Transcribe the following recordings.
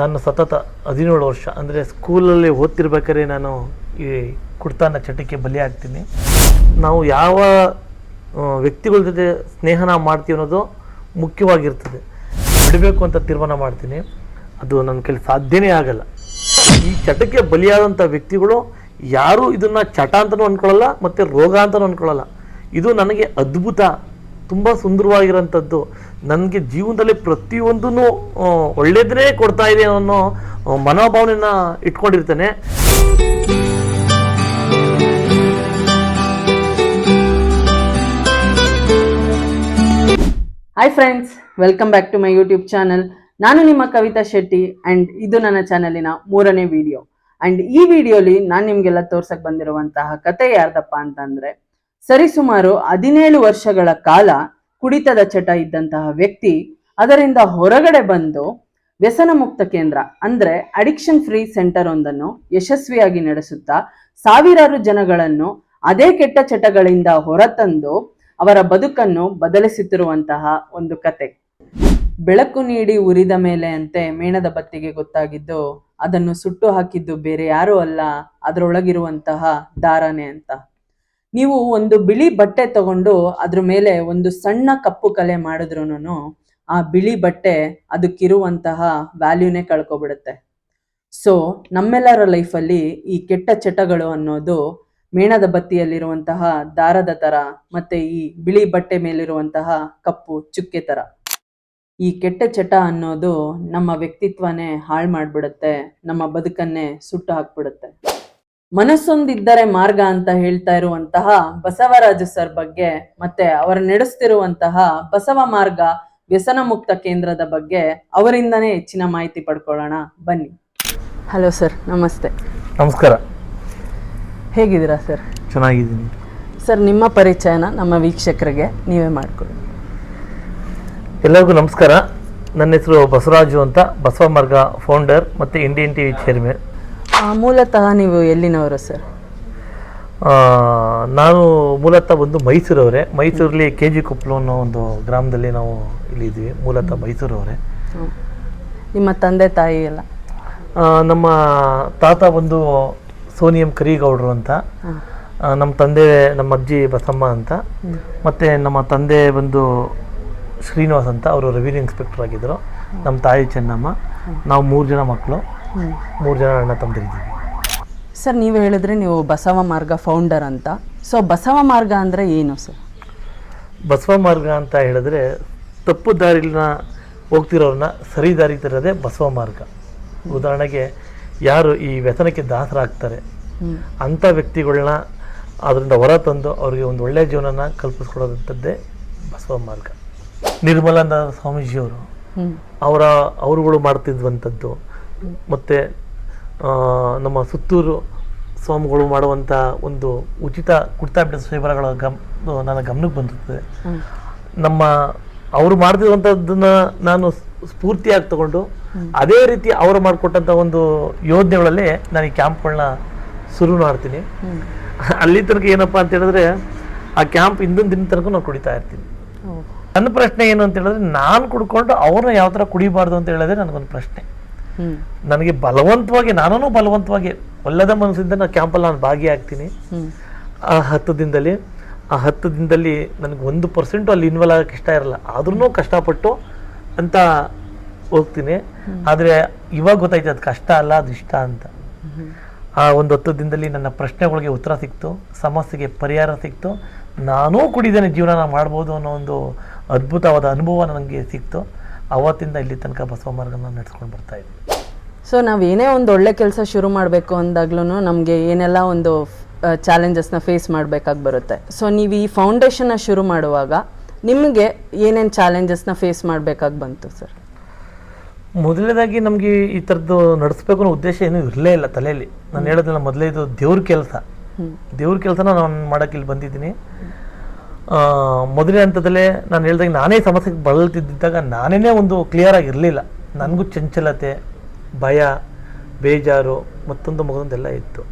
ನಾನು ಸತತ 17 ವರ್ಷ ಅಂದರೆ ಸ್ಕೂಲಲ್ಲಿ ಓದ್ತಿರ್ಬೇಕಾದ್ರೆ ನಾನು ಈ ಕುಡ್ತಾನ ಚಟಕ್ಕೆ ಬಲಿಯಾಗ್ತೀನಿ. ನಾವು ಯಾವ ವ್ಯಕ್ತಿಗಳ ಜೊತೆ ಸ್ನೇಹನ ಮಾಡ್ತೀವಿ ಅನ್ನೋದು ಮುಖ್ಯವಾಗಿರ್ತದೆ. ಬಿಡಬೇಕು ಅಂತ ತೀರ್ಮಾನ ಮಾಡ್ತೀನಿ, ಅದು ನನ್ನ ಕೈಲಿ ಸಾಧ್ಯನೇ ಆಗಲ್ಲ. ಈ ಚಟಕ್ಕೆ ಬಲಿಯಾದಂಥ ವ್ಯಕ್ತಿಗಳು ಯಾರೂ ಇದನ್ನು ಚಟ ಅಂತಲೂ ಅಂದ್ಕೊಳ್ಳಲ್ಲ ಮತ್ತು ರೋಗ ಅಂತಲೂ ಅಂದ್ಕೊಳ್ಳಲ್ಲ. ಇದು ನನಗೆ ಅದ್ಭುತ, ತುಂಬ ಸುಂದರವಾಗಿರೋಂಥದ್ದು. ನನಗೆ ಜೀವನದಲ್ಲಿ ಪ್ರತಿಯೊಂದೂ ಒಳ್ಳೆಯದೇ ಕೊಡ್ತಾ ಇದೆ ಅನ್ನೋ ಮನೋಭಾವನೆಯನ್ನು ಇಟ್ಕೊಂಡಿರ್ತಾನೆ. Hi friends, welcome back to my YouTube channel. ನಾನು ನಿಮ್ಮ ಕವಿತಾ ಶೆಟ್ಟಿ ಆ್ಯಂಡ್ ಇದು ನನ್ನ ಚಾನಲಿನ 3ನೇ ವಿಡಿಯೋ. ಆ್ಯಂಡ್ ಈ ವಿಡಿಯೋಲಿ ನಾನು ನಿಮಗೆಲ್ಲ ತೋರ್ಸಕ್ಕೆ ಬಂದಿರುವಂತಹ ಕತೆ ಯಾರ್ದಪ್ಪ ಅಂತಂದರೆ, ಸರಿಸುಮಾರು 17 ವರ್ಷಗಳ ಕಾಲ ಕುಡಿತದ ಚಟ ಇದ್ದಂತಹ ವ್ಯಕ್ತಿ ಅದರಿಂದ ಹೊರಗಡೆ ಬಂದು ವ್ಯಸನ ಮುಕ್ತ ಕೇಂದ್ರ ಅಂದರೆ ಅಡಿಕ್ಷನ್ ಫ್ರೀ ಸೆಂಟರ್ ಒಂದನ್ನು ಯಶಸ್ವಿಯಾಗಿ ನಡೆಸುತ್ತಾ ಸಾವಿರಾರು ಜನಗಳನ್ನು ಅದೇ ಕೆಟ್ಟ ಚಟಗಳಿಂದ ಹೊರತಂದು ಅವರ ಬದುಕನ್ನು ಬದಲಿಸುತ್ತಿರುವಂತಹ ಒಂದು ಕತೆ. ಬೆಳಕು ನೀಡಿ ಉರಿದ ಮೇಲೆ ಅಂತೆ ಮೇಣದ ಬತ್ತಿಗೆ ಗೊತ್ತಾಗಿದ್ದು ಅದನ್ನು ಸುಟ್ಟು ಹಾಕಿದ್ದು ಬೇರೆ ಯಾರೂ ಅಲ್ಲ, ಅದರೊಳಗಿರುವಂತಹ ದಾರನೇ ಅಂತ. ನೀವು ಒಂದು ಬಿಳಿ ಬಟ್ಟೆ ತಗೊಂಡು ಅದ್ರ ಮೇಲೆ ಒಂದು ಸಣ್ಣ ಕಪ್ಪು ಕಲೆ ಮಾಡಿದ್ರೂ ಆ ಬಿಳಿ ಬಟ್ಟೆ ಅದಕ್ಕಿರುವಂತಹ ವ್ಯಾಲ್ಯೂನೇ ಕಳ್ಕೊಬಿಡುತ್ತೆ. ಸೊ ನಮ್ಮೆಲ್ಲರ ಲೈಫಲ್ಲಿ ಈ ಕೆಟ್ಟ ಚಟಗಳು ಅನ್ನೋದು ಮೇಣದ ಬತ್ತಿಯಲ್ಲಿರುವಂತಹ ದಾರದ ಥರ ಮತ್ತು ಈ ಬಿಳಿ ಬಟ್ಟೆ ಮೇಲಿರುವಂತಹ ಕಪ್ಪು ಚುಕ್ಕೆ ಥರ. ಈ ಕೆಟ್ಟ ಚಟ ಅನ್ನೋದು ನಮ್ಮ ವ್ಯಕ್ತಿತ್ವನೇ ಹಾಳು ಮಾಡಿಬಿಡುತ್ತೆ, ನಮ್ಮ ಬದುಕನ್ನೇ ಸುಟ್ಟು ಹಾಕ್ಬಿಡುತ್ತೆ. ಮನಸ್ಸೊಂದಿದ್ದರೆ ಮಾರ್ಗ ಅಂತ ಹೇಳ್ತಾ ಇರುವಂತಹ ಬಸವರಾಜು ಸರ್ ಬಗ್ಗೆ ಮತ್ತೆ ಅವರು ನಡೆಸ್ತಿರುವಂತಹ ಬಸವ ಮಾರ್ಗ ವ್ಯಸನ ಮುಕ್ತ ಕೇಂದ್ರದ ಬಗ್ಗೆ ಅವರಿಂದನೇ ಹೆಚ್ಚಿನ ಮಾಹಿತಿ ಪಡ್ಕೊಳ್ಳೋಣ, ಬನ್ನಿ. ಹಲೋ ಸರ್, ನಮಸ್ತೆ. ನಮಸ್ಕಾರ. ಹೇಗಿದ್ದೀರಾ ಸರ್? ಚೆನ್ನಾಗಿದ್ದೀನಿ ಸರ್. ನಿಮ್ಮ ಪರಿಚಯನ ನಮ್ಮ ವೀಕ್ಷಕರಿಗೆ ನೀವೇ ಮಾಡಿಕೊಡಿ. ಎಲ್ಲರಿಗೂ ನಮಸ್ಕಾರ. ನನ್ನ ಹೆಸರು ಬಸವರಾಜು ಅಂತ, ಬಸವ ಮಾರ್ಗ ಫೌಂಡರ್ ಮತ್ತು ಇಂಡಿಯನ್ ಟಿವಿ ಚೇರ್ಮನ್. ಮೂಲತಃ ನೀವು ಎಲ್ಲಿನವರು ಸರ್? ನಾನು ಮೂಲತಃ ಒಂದು ಮೈಸೂರವರೇ. ಮೈಸೂರಲ್ಲಿ KG ಕೊಪ್ಪಲು ಅನ್ನೋ ಒಂದು ಗ್ರಾಮದಲ್ಲಿ ನಾವು ಇಲ್ಲಿದ್ದೀವಿ. ಮೂಲತಃ ಮೈಸೂರವರೇ. ನಿಮ್ಮ ತಂದೆ ತಾಯಿ ಎಲ್ಲ? ನಮ್ಮ ತಾತ ಬಂದು ಸೋನಿಯಂ ಕರಿಗೌಡರು ಅಂತ, ನಮ್ಮ ತಂದೆ ನಮ್ಮ ಅಜ್ಜಿ ಬಸಮ್ಮ ಅಂತ, ಮತ್ತು ನಮ್ಮ ತಂದೆ ಬಂದು ಶ್ರೀನಿವಾಸ್ ಅಂತ, ಅವರು ರೆವಿನ್ಯೂ ಇನ್ಸ್ಪೆಕ್ಟರ್ ಆಗಿದ್ದರು. ನಮ್ಮ ತಾಯಿ ಚೆನ್ನಮ್ಮ. ನಾವು 3 ಜನ ಮಕ್ಕಳು, 3 ಜನ ಅಣ್ಣ ತಮ್ಮದಿರಿದ್ದೀವಿ. ಸರ್, ನೀವು ಹೇಳಿದ್ರೆ ನೀವು ಬಸವ ಮಾರ್ಗ ಫೌಂಡರ್ ಅಂತ. ಸೊ ಬಸವ ಮಾರ್ಗ ಅಂದರೆ ಏನು ಸರ್? ಬಸವ ಮಾರ್ಗ ಅಂತ ಹೇಳಿದ್ರೆ ತಪ್ಪು ದಾರಿನ ಹೋಗ್ತಿರೋರನ್ನ ಸರಿ ದಾರಿ ತರೋದೇ ಬಸವ ಮಾರ್ಗ. ಉದಾಹರಣೆಗೆ ಯಾರು ಈ ವ್ಯಸನಕ್ಕೆ ದಾಸರಾಗ್ತಾರೆ ಅಂಥ ವ್ಯಕ್ತಿಗಳನ್ನ ಅದರಿಂದ ಹೊರ ತಂದು ಅವರಿಗೆ ಒಂದು ಒಳ್ಳೆಯ ಜೀವನನ ಕಲ್ಪಿಸ್ಕೊಡೋದಂಥದ್ದೇ ಬಸವ ಮಾರ್ಗ. ನಿರ್ಮಲಾನಂದ ಸ್ವಾಮೀಜಿಯವರು ಅವರುಗಳು ಮಾಡ್ತಿದ್ವಂಥದ್ದು, ಮತ್ತು ನಮ್ಮ ಸುತ್ತೂರು ಸ್ವಾಮಿಗಳು ಮಾಡುವಂಥ ಒಂದು ಉಚಿತ ಕುಡ್ತಾ ಬಿಡ ಶಿಬಿರಗಳ ನನ್ನ ಗಮನಕ್ಕೆ ಬಂದಿರ್ತದೆ. ಅವರು ಮಾಡ್ತಿರುವಂಥದ್ದನ್ನು ನಾನು ಸ್ಫೂರ್ತಿಯಾಗಿ ತಗೊಂಡು ಅದೇ ರೀತಿ ಅವರು ಮಾಡಿಕೊಟ್ಟಂಥ ಒಂದು ಯೋಜನೆಗಳಲ್ಲಿ ನಾನು ಈ ಕ್ಯಾಂಪ್ಗಳನ್ನ ಶುರು ಮಾಡ್ತೀನಿ. ಅಲ್ಲಿ ತನಕ ಏನಪ್ಪ ಅಂತ ಹೇಳಿದ್ರೆ ಆ ಕ್ಯಾಂಪ್ ಇನ್ನೊಂದು ದಿನ ತನಕ ನಾನು ಕುಡಿತಾ ಇರ್ತೀನಿ. ನನ್ನ ಪ್ರಶ್ನೆ ಏನು ಅಂತ ಹೇಳಿದ್ರೆ, ನಾನು ಕುಡ್ಕೊಂಡು ಅವ್ರನ್ನ ಯಾವ ಥರ ಕುಡಿಬಾರ್ದು ಅಂತ ಹೇಳಿದ್ರೆ ನನಗೊಂದು ಪ್ರಶ್ನೆ. ನನಗೆ ಬಲವಂತವಾಗಿ ಒಳ್ಳೆದ ಮನಸ್ಸಿಂದ ನಾನು ಕ್ಯಾಂಪಲ್ಲಿ ನಾನು ಭಾಗಿಯಾಗ್ತೀನಿ. ಆ 10 ದಿನದಲ್ಲಿ ನನಗೆ 1% ಅಲ್ಲಿ ಇನ್ವಾಲ್ವ್ ಆಗೋಕ್ಕೆ ಇಷ್ಟ ಇರಲ್ಲ, ಆದ್ರೂ ಕಷ್ಟಪಟ್ಟು ಅಂತ ಹೋಗ್ತೀನಿ. ಆದರೆ ಇವಾಗ ಗೊತ್ತಾಯ್ತು ಅದು ಕಷ್ಟ ಅಲ್ಲ, ಅದು ಇಷ್ಟ ಅಂತ. ಆ ಒಂದು 10 ದಿನದಲ್ಲಿ ನನ್ನ ಪ್ರಶ್ನೆಗಳಿಗೆ ಉತ್ತರ ಸಿಕ್ತು, ಸಮಸ್ಯೆಗೆ ಪರಿಹಾರ ಸಿಕ್ತು. ನಾನೂ ಕುಡಿದೇನೆ ಜೀವನ ಮಾಡ್ಬೋದು ಅನ್ನೋ ಒಂದು ಅದ್ಭುತವಾದ ಅನುಭವ ನನಗೆ ಸಿಕ್ತು. ಅವತ್ತಿಂದ ಇಲ್ಲಿ ತನಕ ಬಸವ ಮಾರ್ಗನ ನಡೆಸ್ಕೊಂಡು ಬರ್ತಾ ಇದ್ವಿ. ಸೊ ನಾವೇನೇ ಒಂದು ಒಳ್ಳೆ ಕೆಲಸ ಶುರು ಮಾಡಬೇಕು ಅಂದಾಗ್ಲೂ ನಮಗೆ ಏನೆಲ್ಲ ಒಂದು ಚಾಲೆಂಜಸ್ನ ಫೇಸ್ ಮಾಡಬೇಕಾಗಿ ಬರುತ್ತೆ. ಸೊ ನೀವು ಈ ಫೌಂಡೇಶನ್ನ ಶುರು ಮಾಡುವಾಗ ನಿಮಗೆ ಏನೇನು ಚಾಲೆಂಜಸ್ನ ಫೇಸ್ ಮಾಡಬೇಕಾಗಿ ಬಂತು ಸರ್? ಮೊದಲನೇದಾಗಿ ನಮಗೆ ಈ ಥರದ್ದು ನಡೆಸ್ಬೇಕು ಅನ್ನೋ ಉದ್ದೇಶ ಏನೂ ಇರಲೇ ಇಲ್ಲ ತಲೆಯಲ್ಲಿ. ನಾನು ಹೇಳೋದಿಲ್ಲ, ಮೊದಲೇ ಇದು ದೇವ್ರ ಕೆಲಸನ ನಾನು ಮಾಡೋಕ್ಕೆ ಇಲ್ಲಿ ಬಂದಿದ್ದೀನಿ. ಮೊದಲನೇ ಹಂತದಲ್ಲೇ ನಾನು ಹೇಳಿದಾಗ ನಾನೇ ಸಮಸ್ಯೆಗೆ ಬಳಲ್ತಿದ್ದಾಗ ನಾನೇ ಒಂದು ಕ್ಲಿಯರ್ ಆಗಿರಲಿಲ್ಲ. ನನಗೂ ಚಂಚಲತೆ, ಭಯ, ಬೇಜಾರು, ಮಗದೊಂದೆಲ್ಲ ಇತ್ತು.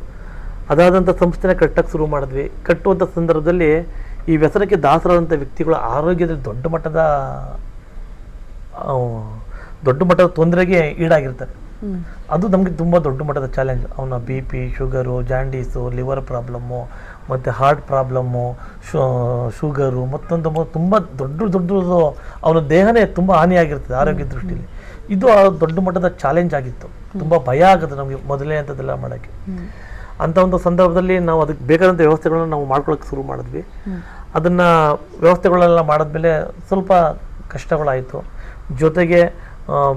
ಅದಾದಂಥ ಸಂಸ್ಥೆನ ಕಟ್ಟಕ್ಕೆ ಶುರು ಮಾಡಿದ್ವಿ. ಕಟ್ಟುವಂಥ ಸಂದರ್ಭದಲ್ಲಿ ಈ ವ್ಯಸನಕ್ಕೆ ದಾಸರಾದಂಥ ವ್ಯಕ್ತಿಗಳ ಆರೋಗ್ಯದಲ್ಲಿ ದೊಡ್ಡ ಮಟ್ಟದ ತೊಂದರೆಗೆ ಈಡಾಗಿರ್ತಾರೆ. ಅದು ನಮಗೆ ತುಂಬ ದೊಡ್ಡ ಮಟ್ಟದ ಚಾಲೆಂಜ್. ಅವನ BP, sugar, jaundice, liver problem, ಮತ್ತು ಹಾರ್ಟ್ ಪ್ರಾಬ್ಲಮ್ಮು, ಶುಗರು, ಮತ್ತೊಂದು ತುಂಬ ದೊಡ್ಡದು ಅವನ ದೇಹನೇ ತುಂಬ ಹಾನಿಯಾಗಿರ್ತದೆ ಆರೋಗ್ಯ ದೃಷ್ಟಿಯಲ್ಲಿ. ಇದು ಆ ದೊಡ್ಡ ಮಟ್ಟದ ಚಾಲೆಂಜ್ ಆಗಿತ್ತು. ತುಂಬ ಭಯ ಆಗುತ್ತೆ ನಮಗೆ ಮೊದಲೇ ಅಂಥದ್ದೆಲ್ಲ ಮಾಡೋಕ್ಕೆ. ಅಂಥ ಒಂದು ಸಂದರ್ಭದಲ್ಲಿ ನಾವು ಅದಕ್ಕೆ ಬೇಕಾದಂಥ ವ್ಯವಸ್ಥೆಗಳನ್ನ ನಾವು ಮಾಡ್ಕೊಳಕ್ಕೆ ಶುರು ಮಾಡಿದ್ವಿ. ಅದನ್ನು ವ್ಯವಸ್ಥೆಗಳೆಲ್ಲ ಮಾಡಿದ್ಮೇಲೆ ಸ್ವಲ್ಪ ಕಷ್ಟಗಳಾಯಿತು. ಜೊತೆಗೆ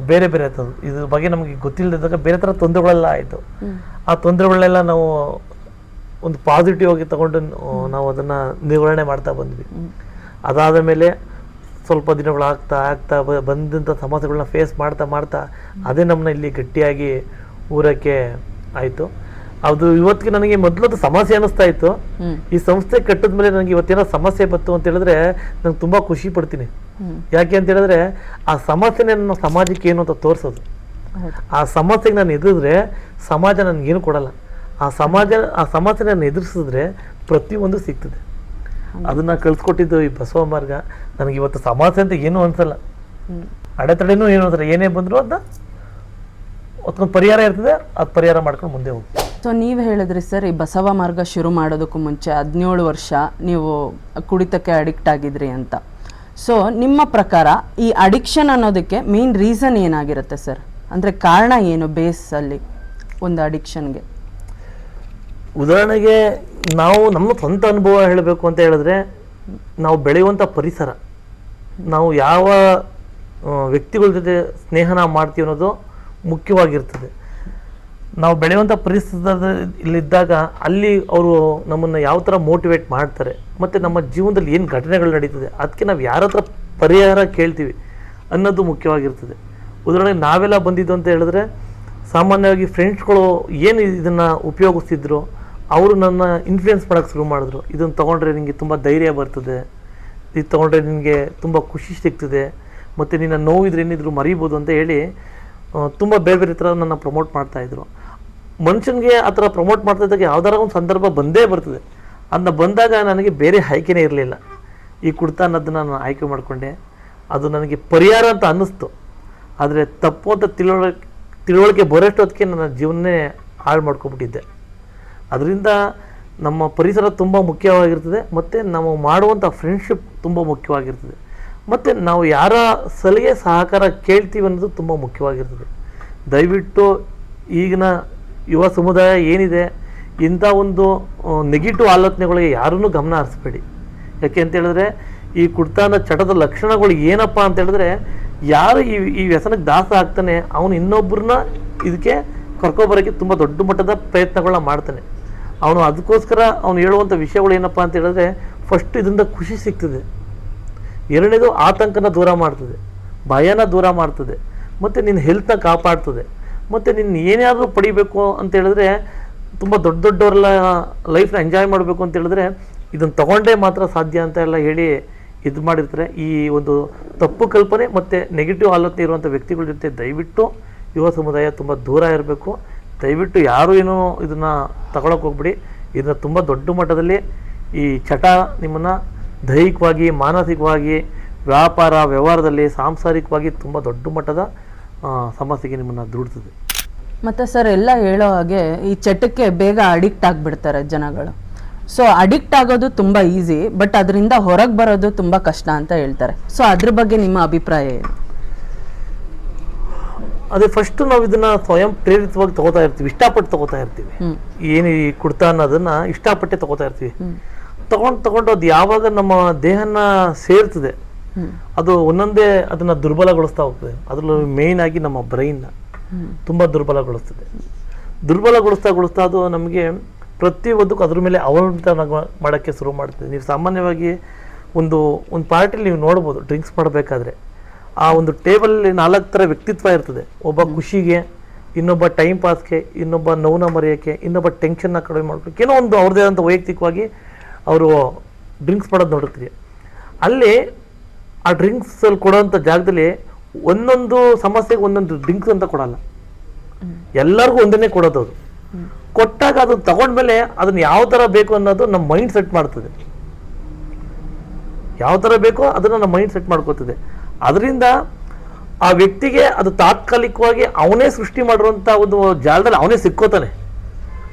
ಬೇರೆ ಆಯ್ತದು ಇದ್ರ ಬಗ್ಗೆ ನಮಗೆ ಗೊತ್ತಿಲ್ಲದಿದ್ದಾಗ ಬೇರೆ ಥರ ತೊಂದರೆಗಳೆಲ್ಲ ಆಯಿತು. ಆ ತೊಂದರೆಗಳನ್ನೆಲ್ಲ ನಾವು ಒಂದು ಪಾಸಿಟಿವ್ ಆಗಿ ತಗೊಂಡು ನಾವು ಅದನ್ನು ನಿರ್ವಹಣೆ ಮಾಡ್ತಾ ಬಂದ್ವಿ. ಅದಾದ ಮೇಲೆ ಸ್ವಲ್ಪ ದಿನಗಳಾಗ್ತಾ ಬಂದಂಥ ಸಮಸ್ಯೆಗಳನ್ನ ಫೇಸ್ ಮಾಡ್ತಾ ಅದೇ ನಮ್ಮನ್ನ ಇಲ್ಲಿ ಗಟ್ಟಿಯಾಗಿ ಊರಕ್ಕೆ ಆಯಿತು. ಅದು ಇವತ್ತಿಗೆ ನನಗೆ ಮೊದಲದು ಸಮಸ್ಯೆ ಅನ್ನಿಸ್ತಾ ಇತ್ತು. ಈ ಸಂಸ್ಥೆ ಕಟ್ಟಿದ ಮೇಲೆ ನನಗೆ ಇವತ್ತೇನೋ ಸಮಸ್ಯೆ ಬಂತು ಅಂತ ಹೇಳಿದ್ರೆ ನಂಗೆ ತುಂಬ ಖುಷಿ ಪಡ್ತೀನಿ. ಯಾಕೆ ಅಂತ ಹೇಳಿದ್ರೆ ಆ ಸಮಸ್ಯೆನೇ ನನ್ನ ಸಮಾಜಕ್ಕೆ ಏನು ಅಂತ ತೋರಿಸೋದು. ಆ ಸಮಸ್ಯೆಗೆ ನಾನು ಎದುರಿದ್ರೆ ಸಮಾಜ ನನಗೇನು ಕೊಡಲ್ಲ. ಆ ಸಮಸ್ಯೆ ನಾನು ಎದುರಿಸಿದ್ರೆ ಪ್ರತಿಯೊಂದು ಸಿಗ್ತದೆ. ಅದನ್ನ ಕಳ್ಸಿಕೊಟ್ಟಿದ್ದು ಈ ಬಸವ ಮಾರ್ಗ. ನನಗೆ ಇವತ್ತು ಸಮಸ್ಯೆ ಅಂತ ಏನೂ ಅನ್ಸಲ್ಲ, ಅಡೆತಡೆನೂ ಏನು ಅನ್ಸಲ್ಲ. ಏನೇ ಬಂದರೂ ಅದನ್ನ ಅದಕ್ಕೊಂದು ಪರಿಹಾರ ಇರ್ತದೆ, ಅದು ಪರಿಹಾರ ಮಾಡ್ಕೊಂಡು ಮುಂದೆ ಹೋಗ್ತೀವಿ. ಸೊ ನೀವು ಹೇಳಿದ್ರಿ ಸರ್, ಈ ಬಸವ ಮಾರ್ಗ ಶುರು ಮಾಡೋದಕ್ಕೂ ಮುಂಚೆ 17 ವರ್ಷ ನೀವು ಕುಡಿತಕ್ಕೆ ಅಡಿಕ್ಟ್ ಆಗಿದ್ರಿ ಅಂತ. ಸೊ ನಿಮ್ಮ ಪ್ರಕಾರ ಈ ಅಡಿಕ್ಷನ್ ಅನ್ನೋದಕ್ಕೆ ಮೇನ್ ರೀಸನ್ ಏನಾಗಿರುತ್ತೆ ಸರ್? ಅಂದರೆ ಕಾರಣ ಏನು ಬೇಸಲ್ಲಿ ಒಂದು ಅಡಿಕ್ಷನ್ಗೆ? ಉದಾಹರಣೆಗೆ ನಾವು ನಮ್ಮ ಸ್ವಂತ ಅನುಭವ ಹೇಳಬೇಕು ಅಂತ ಹೇಳಿದ್ರೆ, ನಾವು ಬೆಳೆಯುವಂಥ ಪರಿಸರ, ನಾವು ಯಾವ ವ್ಯಕ್ತಿಗಳ ಜೊತೆ ಸ್ನೇಹನ ಮಾಡ್ತೀವಿ ಅನ್ನೋದು ಮುಖ್ಯವಾಗಿರ್ತದೆ. ನಾವು ಬೆಳೆಯುವಂಥ ಪರಿಸರದಲ್ಲಿದ್ದಾಗ ಅಲ್ಲಿ ಅವರು ನಮ್ಮನ್ನು ಯಾವ ಥರ ಮೋಟಿವೇಟ್ ಮಾಡ್ತಾರೆ, ಮತ್ತು ನಮ್ಮ ಜೀವನದಲ್ಲಿ ಏನು ಘಟನೆಗಳು ನಡೀತದೆ, ಅದಕ್ಕೆ ನಾವು ಯಾರ ಹತ್ರ ಪರಿಹಾರ ಕೇಳ್ತೀವಿ ಅನ್ನೋದು ಮುಖ್ಯವಾಗಿರ್ತದೆ. ಉದಾಹರಣೆಗೆ ನಾವೆಲ್ಲ ಬಂದಿದ್ದು ಅಂತ ಹೇಳಿದ್ರೆ, ಸಾಮಾನ್ಯವಾಗಿ ಫ್ರೆಂಡ್ಸ್ಗಳು ಏನು ಇದನ್ನು ಉಪಯೋಗಿಸ್ತಿದ್ರು ಅವರು ನನ್ನ ಇನ್ಫ್ಲುಯೆನ್ಸ್ ಮಾಡೋಕ್ಕೆ ಶುರು ಮಾಡಿದ್ರು. ಇದನ್ನು ತೊಗೊಂಡ್ರೆ ನಿನಗೆ ತುಂಬ ಧೈರ್ಯ ಬರ್ತದೆ, ಇದು ತೊಗೊಂಡ್ರೆ ನಿನಗೆ ತುಂಬ ಖುಷಿ ಸಿಗ್ತದೆ, ಮತ್ತು ನಿನ್ನ ನೋವಿದ್ರೆ ಏನಿದ್ರು ಮರಿಬೋದು ಅಂತ ಹೇಳಿ ತುಂಬ ಬೇರೆ ಥರ ನನ್ನ ಪ್ರಮೋಟ್ ಮಾಡ್ತಾಯಿದ್ರು. ಮನುಷ್ಯನಿಗೆ ಆ ಥರ ಪ್ರಮೋಟ್ ಮಾಡ್ತಾ ಇದ್ದಾಗ ಯಾವ್ದಾರ ಒಂದು ಸಂದರ್ಭ ಬಂದೇ ಬರ್ತದೆ. ಅದನ್ನ ಬಂದಾಗ ನನಗೆ ಬೇರೆ ಆಯ್ಕೆನೇ ಇರಲಿಲ್ಲ. ಈ ಕುಡ್ತಾ ಅನ್ನೋದನ್ನ ನಾನು ಆಯ್ಕೆ ಮಾಡಿಕೊಂಡೆ. ಅದು ನನಗೆ ಪರಿಹಾರ ಅಂತ ಅನ್ನಿಸ್ತು. ಆದರೆ ತಪ್ಪು ಅಂತ ತಿಳುವಳಿಕೆ ಬರೋಷ್ಟೊತ್ತಿಗೆ ನನ್ನ ಜೀವನನೇ ಹಾಳು ಮಾಡ್ಕೊಬಿಟ್ಟಿದ್ದೆ. ಅದರಿಂದ ನಮ್ಮ ಪರಿಸರ ತುಂಬ ಮುಖ್ಯವಾಗಿರ್ತದೆ, ಮತ್ತು ನಾವು ಮಾಡುವಂಥ ಫ್ರೆಂಡ್ಶಿಪ್ ತುಂಬ ಮುಖ್ಯವಾಗಿರ್ತದೆ, ಮತ್ತು ನಾವು ಯಾರ ಸಲಹೆ ಸಹಕಾರ ಕೇಳ್ತೀವಿ ಅನ್ನೋದು ತುಂಬ ಮುಖ್ಯವಾಗಿರ್ತದೆ. ದಯವಿಟ್ಟು ಈಗಿನ ಯುವ ಸಮುದಾಯ ಏನಿದೆ, ಇಂಥ ಒಂದು ನೆಗೆಟಿವ್ ಆಲೋಚನೆಗಳಿಗೆ ಯಾರನ್ನೂ ಗಮನ ಹರಿಸ್ಬೇಡಿ. ಯಾಕೆ ಅಂತ ಹೇಳಿದ್ರೆ, ಈ ಕುಡ್ತಾನ ಚಟದ ಲಕ್ಷಣಗಳು ಏನಪ್ಪ ಅಂತ ಹೇಳಿದ್ರೆ, ಯಾರು ಈ ವ್ಯಸನಕ್ಕೆ ದಾಸ ಆಗ್ತಾನೆ ಅವನು ಇನ್ನೊಬ್ಬರನ್ನ ಇದಕ್ಕೆ ಕರ್ಕೊಬರೋಕ್ಕೆ ತುಂಬ ದೊಡ್ಡ ಮಟ್ಟದ ಪ್ರಯತ್ನಗಳನ್ನ ಮಾಡ್ತಾನೆ. ಅವನು ಅದಕ್ಕೋಸ್ಕರ ಅವನು ಹೇಳುವಂಥ ವಿಷಯಗಳು ಏನಪ್ಪ ಅಂತ ಹೇಳಿದ್ರೆ, ಫಸ್ಟ್ ಇದರಿಂದ ಖುಷಿ ಸಿಗ್ತದೆ, ಎರಡನೇದು ಆತಂಕನ ದೂರ ಮಾಡ್ತದೆ, ಭಯನ ದೂರ ಮಾಡ್ತದೆ, ಮತ್ತು ನಿನ್ನ ಹೆಲ್ತ್ನ ಕಾಪಾಡ್ತದೆ, ಮತ್ತು ನಿನ್ನ ಏನಾದರೂ ಪಡಿಬೇಕು ಅಂತ ಹೇಳಿದ್ರೆ, ತುಂಬ ದೊಡ್ಡವರೆಲ್ಲ ಲೈಫ್ನ ಎಂಜಾಯ್ ಮಾಡಬೇಕು ಅಂತ ಹೇಳಿದ್ರೆ ಇದನ್ನು ತಗೊಂಡೇ ಮಾತ್ರ ಸಾಧ್ಯ ಅಂತ ಎಲ್ಲ ಹೇಳಿ ಇದು ಮಾಡಿರ್ತಾರೆ. ಈ ಒಂದು ತಪ್ಪು ಕಲ್ಪನೆ ಮತ್ತು ನೆಗೆಟಿವ್ ಆಲೋಚನೆ ಇರುವಂಥ ವ್ಯಕ್ತಿಗಳ ಜೊತೆ ದಯವಿಟ್ಟು ಯುವ ಸಮುದಾಯ ತುಂಬ ದೂರ ಇರಬೇಕು. ದಯವಿಟ್ಟು ಯಾರೂ ಏನೂ ಇದನ್ನು ತಗೊಳಕ್ಕೆ ಹೋಗ್ಬಿಡಿ. ಇದನ್ನು ತುಂಬ ದೊಡ್ಡ ಮಟ್ಟದಲ್ಲಿ ಈ ಚಟ ನಿಮ್ಮನ್ನು ದೈಹಿಕವಾಗಿ, ಮಾನಸಿಕವಾಗಿ, ವ್ಯಾಪಾರ ವ್ಯವಹಾರದಲ್ಲಿ, ಸಾಂಸಾರಿಕವಾಗಿ ತುಂಬ ದೊಡ್ಡ ಮಟ್ಟದ ಸಮಸ್ಯೆಗೆ ನಿಮ್ಮನ್ನು ದೂಡ್ತದೆ. ಮತ್ತು ಸರ್, ಎಲ್ಲ ಹೇಳೋ ಹಾಗೆ ಈ ಚಟಕ್ಕೆ ಬೇಗ ಅಡಿಕ್ಟ್ ಆಗಿಬಿಡ್ತಾರೆ ಜನಗಳು. ಸೊ ಅಡಿಕ್ಟ್ ಆಗೋದು ತುಂಬ ಈಸಿ, ಬಟ್ ಅದರಿಂದ ಹೊರಗೆ ಬರೋದು ತುಂಬ ಕಷ್ಟ ಅಂತ ಹೇಳ್ತಾರೆ. ಸೊ ಅದ್ರ ಬಗ್ಗೆ ನಿಮ್ಮ ಅಭಿಪ್ರಾಯ ಏನು? ಅದೇ ಫಸ್ಟು ನಾವು ಇದನ್ನು ಸ್ವಯಂ ಪ್ರೇರಿತವಾಗಿ ತಗೋತಾ ಇರ್ತೀವಿ, ಇಷ್ಟಪಟ್ಟು ತಗೋತಾ ಇರ್ತೀವಿ. ಏನು ಈ ಕುಡ್ತಾ ಅನ್ನೋದನ್ನು ಇಷ್ಟಪಟ್ಟೆ ತಗೋತಾ ಇರ್ತೀವಿ. ತಗೊಂಡು ಅದು ಯಾವಾಗ ನಮ್ಮ ದೇಹನ ಸೇರ್ತದೆ, ಅದು ಒಂದೊಂದೇ ಅದನ್ನು ದುರ್ಬಲಗೊಳಿಸ್ತಾ ಹೋಗ್ತದೆ. ಅದರಲ್ಲೂ ಮೇಯ್ನ್ ಆಗಿ ನಮ್ಮ ಬ್ರೈನ್ನ ತುಂಬ ದುರ್ಬಲಗೊಳಿಸ್ತದೆ. ದುರ್ಬಲಗೊಳಿಸ್ತಾ ಅದು ನಮಗೆ ಪ್ರತಿಯೊಂದಕ್ಕೂ ಅದ್ರ ಮೇಲೆ ಅವಲಂಬಿತ ಮಾಡೋಕ್ಕೆ ಶುರು ಮಾಡ್ತದೆ. ನೀವು ಸಾಮಾನ್ಯವಾಗಿ ಒಂದು ಪಾರ್ಟಿಲಿ ನೀವು ನೋಡ್ಬೋದು, ಡ್ರಿಂಕ್ಸ್ ಮಾಡಬೇಕಾದ್ರೆ ಆ ಒಂದು ಟೇಬಲಲ್ಲಿ 4 ಥರ ವ್ಯಕ್ತಿತ್ವ ಇರ್ತದೆ. ಒಬ್ಬ ಖುಷಿಗೆ, ಇನ್ನೊಬ್ಬ ಟೈಮ್ ಪಾಸ್ಗೆ, ಇನ್ನೊಬ್ಬ ನೋವನ್ನ ಮರೆಯೋಕ್ಕೆ, ಇನ್ನೊಬ್ಬ ಟೆನ್ಷನ್ನ ಕಡಿಮೆ ಮಾಡ್ಕೊಳ್ಳೋಕೆ, ಏನೋ ಒಂದು ಅವ್ರದ್ದೇ ಆದಂಥ ವೈಯಕ್ತಿಕವಾಗಿ ಅವರು ಡ್ರಿಂಕ್ಸ್ ಮಾಡೋದು ನೋಡಿರ್ತೀವಿ. ಅಲ್ಲಿ ಆ ಡ್ರಿಂಕ್ಸಲ್ಲಿ ಕೊಡೋವಂಥ ಜಾಗದಲ್ಲಿ ಒಂದೊಂದು ಸಮಸ್ಯೆಗೆ ಒಂದೊಂದು ಡ್ರಿಂಕ್ಸ್ ಅಂತ ಕೊಡಲ್ಲ, ಎಲ್ಲರಿಗೂ ಒಂದನ್ನೇ ಕೊಡೋದು. ಅವರು ಕೊಟ್ಟಾಗ ಅದು ತಗೊಂಡ್ಮೇಲೆ ಅದನ್ನ ಯಾವ ಥರ ಬೇಕು ಅನ್ನೋದು ನಮ್ಮ ಮೈಂಡ್ ಸೆಟ್ ಮಾಡ್ತದೆ. ಯಾವ ಥರ ಬೇಕೋ ಅದನ್ನು ನಮ್ಮ ಮೈಂಡ್ ಸೆಟ್ ಮಾಡ್ಕೋತದೆ. ಅದರಿಂದ ಆ ವ್ಯಕ್ತಿಗೆ ಅದು ತಾತ್ಕಾಲಿಕವಾಗಿ ಅವನೇ ಸೃಷ್ಟಿ ಮಾಡಿರುವಂಥ ಒಂದು ಜಾಲದಲ್ಲಿ ಅವನೇ ಸಿಕ್ಕೋತಾನೆ.